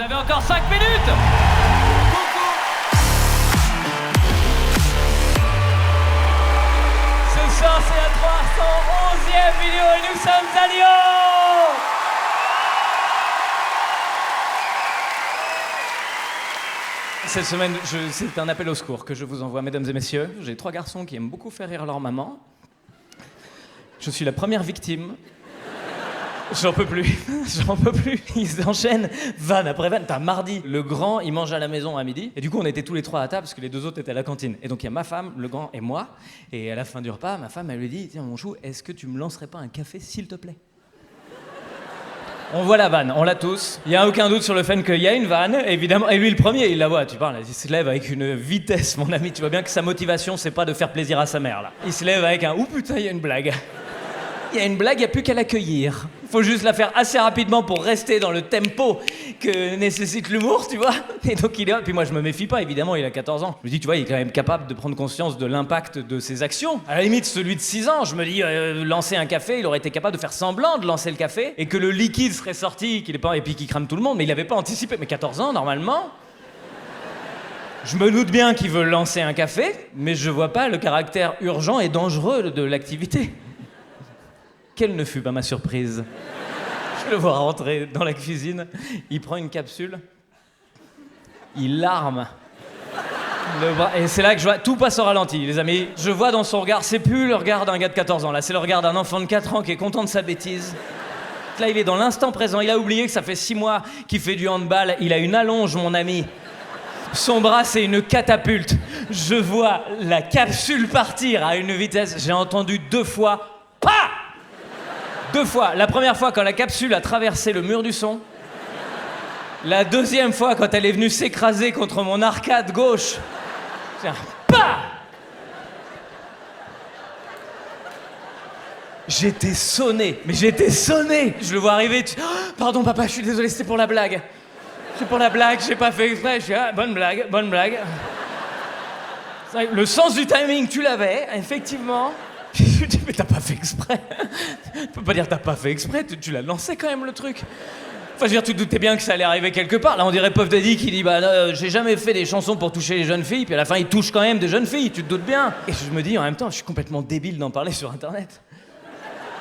avez encore 5 minutes. Ce soir, c'est la 311e vidéo et nous sommes à Lyon. Cette semaine, c'est un appel au secours que je vous envoie, mesdames et messieurs. J'ai 3 garçons qui aiment beaucoup faire rire leur maman. Je suis la première victime. J'en peux plus. Ils enchaînent vanne après vanne. T'as mardi, le grand, il mange à la maison à midi. Et du coup, on était tous les 3 à table parce que les 2 autres étaient à la cantine. Et donc, il y a ma femme, le grand et moi. Et à la fin du repas, ma femme, elle lui dit « Tiens, mon chou, est-ce que tu me lancerais pas un café, s'il te plaît ?» On voit la vanne, on l'a tous. Il n'y a aucun doute sur le fait qu'il y a une vanne, évidemment. Et lui, le premier, il la voit, tu parles, il se lève avec une vitesse, mon ami. Tu vois bien que sa motivation, c'est pas de faire plaisir à sa mère, là. Il se lève avec un « Ouh putain, il y a une blague !» Il y a une blague, il n'y a plus qu'à l'accueillir. Il faut juste la faire assez rapidement pour rester dans le tempo que nécessite l'humour, tu vois. Et donc il est... Puis moi je me méfie pas, évidemment, il a 14 ans. Je me dis, tu vois, il est quand même capable de prendre conscience de l'impact de ses actions. À la limite, celui de 6 ans, je me dis, lancer un café, il aurait été capable de faire semblant de lancer le café, et que le liquide serait sorti, qu'il est pas... et puis qu'il crame tout le monde, mais il n'avait pas anticipé. Mais 14 ans, normalement... Je me doute bien qu'il veut lancer un café, mais je vois pas le caractère urgent et dangereux de l'activité. Quelle ne fut pas ma surprise. Je le vois rentrer dans la cuisine, il prend une capsule, il larme le bras, et c'est là que je vois, tout passe au ralenti, les amis. Je vois dans son regard, c'est plus le regard d'un gars de 14 ans, là, c'est le regard d'un enfant de 4 ans qui est content de sa bêtise. Là, il est dans l'instant présent, il a oublié que ça fait 6 mois qu'il fait du handball, il a une allonge, mon ami. Son bras, c'est une catapulte. Je vois la capsule partir à une vitesse, j'ai entendu 2 fois, PAH ! 2 fois. La première fois quand la capsule a traversé le mur du son. La deuxième fois quand elle est venue s'écraser contre mon arcade gauche. C'est un PAH ! J'étais sonné. Mais j'étais sonné. Je le vois arriver. Oh, pardon papa, je suis désolé, c'était pour la blague. C'est pour la blague, j'ai pas fait exprès. Je suis bonne blague, bonne blague. Le sens du timing, tu l'avais, effectivement. Je lui dis, mais t'as pas fait exprès. Tu peux pas dire t'as pas fait exprès, tu l'as lancé quand même le truc. Enfin, je veux dire, tu te doutais bien que ça allait arriver quelque part. Là, on dirait Puff Daddy qui dit, bah, j'ai jamais fait des chansons pour toucher les jeunes filles, puis à la fin, il touche quand même des jeunes filles, tu te doutes bien. Et je me dis, en même temps, je suis complètement débile d'en parler sur Internet.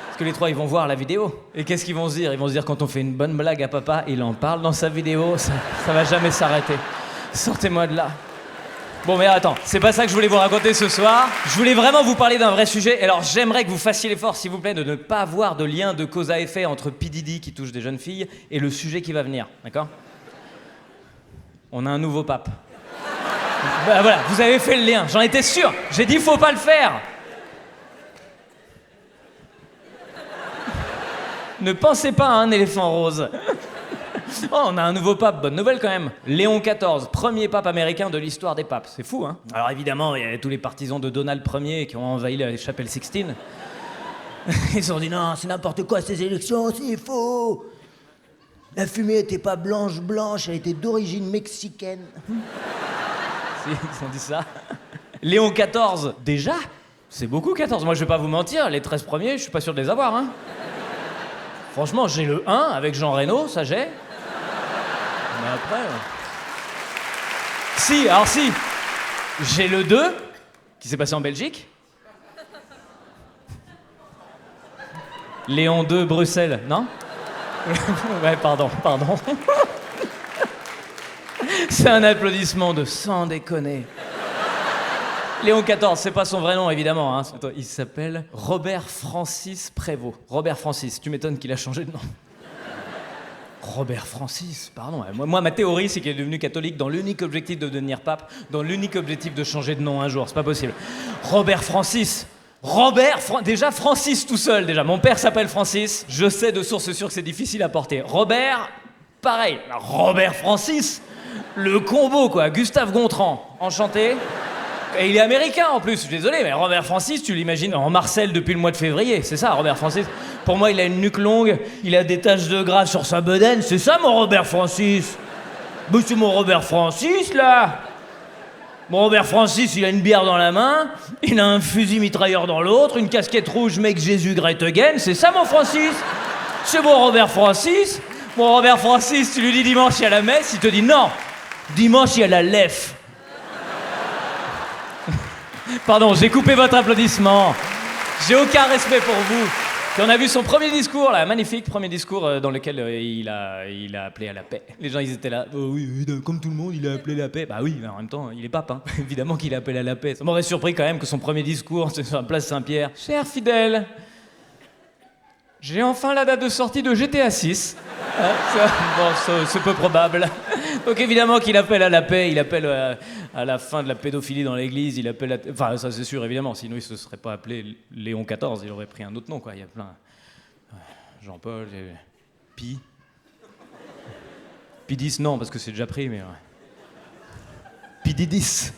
Parce que les 3, ils vont voir la vidéo. Et qu'est-ce qu'ils vont se dire? Ils vont se dire, quand on fait une bonne blague à papa, il en parle dans sa vidéo, ça va jamais s'arrêter. Sortez-moi de là. Bon, mais attends, c'est pas ça que je voulais vous raconter ce soir. Je voulais vraiment vous parler d'un vrai sujet. Alors, j'aimerais que vous fassiez l'effort, s'il vous plaît, de ne pas avoir de lien de cause à effet entre P. Diddy qui touche des jeunes filles et le sujet qui va venir, d'accord? On a un nouveau pape. Bah voilà, vous avez fait le lien, j'en étais sûr. J'ai dit, faut pas le faire. Ne pensez pas à un éléphant rose. Oh, on a un nouveau pape, bonne nouvelle quand même. Léon XIV, premier pape américain de l'histoire des papes. C'est fou, hein? Alors évidemment, il y a tous les partisans de Donald Ier qui ont envahi la chapelle Sixtine. Ils se sont dit, non, c'est n'importe quoi ces élections, c'est faux. La fumée était pas blanche, elle était d'origine mexicaine. Si, ils ont dit ça. Léon XIV, déjà? C'est beaucoup 14. Moi, je vais pas vous mentir, les 13 premiers, je suis pas sûr de les avoir, hein. Franchement, j'ai le 1 avec Jean Reno, ça j'ai. Mais après... Si, alors si. J'ai le 2, qui s'est passé en Belgique. Léon II, Bruxelles, non? Ouais, pardon. C'est un applaudissement de sans déconner. Léon XIV, c'est pas son vrai nom, évidemment. Hein. Il s'appelle Robert Francis Prévost. Robert Francis, tu m'étonnes qu'il a changé de nom. Robert Francis, pardon. Moi, ma théorie, c'est qu'il est devenu catholique dans l'unique objectif de devenir pape, dans l'unique objectif de changer de nom un jour. C'est pas possible. Robert Francis. Déjà Francis tout seul, déjà. Mon père s'appelle Francis. Je sais de source sûre que c'est difficile à porter. Robert, pareil. Robert Francis, le combo, quoi. Gustave Gontran, enchanté. Et il est américain en plus, je suis désolé, mais Robert Francis, tu l'imagines en Marcel depuis le mois de février, c'est ça Robert Francis. Pour moi, il a une nuque longue, il a des taches de gras sur sa bedaine, c'est ça mon Robert Francis. Mais c'est mon Robert Francis là. Mon Robert Francis, il a une bière dans la main, il a un fusil mitrailleur dans l'autre, une casquette rouge, mec Jésus Great Again, c'est ça mon Francis. C'est mon Robert Francis. Bon, Robert Francis, tu lui dis dimanche, il y a la messe, il te dit non, dimanche, il y a la LEF. Pardon, j'ai coupé votre applaudissement. J'ai aucun respect pour vous. Puis on a vu son premier discours, là, magnifique premier discours dans lequel il a appelé à la paix. Les gens, ils étaient là, oh oui, comme tout le monde, il a appelé à la paix. Bah oui, mais en même temps, il est pape, hein. Évidemment qu'il a appelé à la paix. Ça m'aurait surpris quand même que son premier discours, c'est sur la place Saint-Pierre. Chers fidèles, j'ai enfin la date de sortie de GTA 6. C'est peu probable. Donc évidemment qu'il appelle à la paix, il appelle à la fin de la pédophilie dans l'église, il appelle enfin ça c'est sûr évidemment, sinon il se serait pas appelé Léon XIV, il aurait pris un autre nom quoi, il y a plein... Jean-Paul, Pi... Pi 10 non, parce que c'est déjà pris, mais... Pi 10.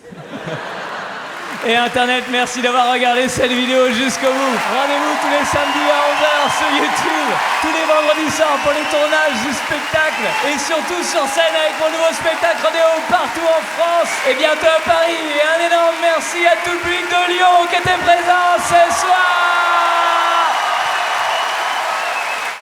Et Internet, merci d'avoir regardé cette vidéo jusqu'au bout. Rendez-vous tous les samedis à 11h sur YouTube, tous les vendredis soirs pour les tournages du spectacle et surtout sur scène avec mon nouveau spectacle Rodéo partout en France et bientôt à Paris. Et un énorme merci à tout le public de Lyon qui était présent ce soir.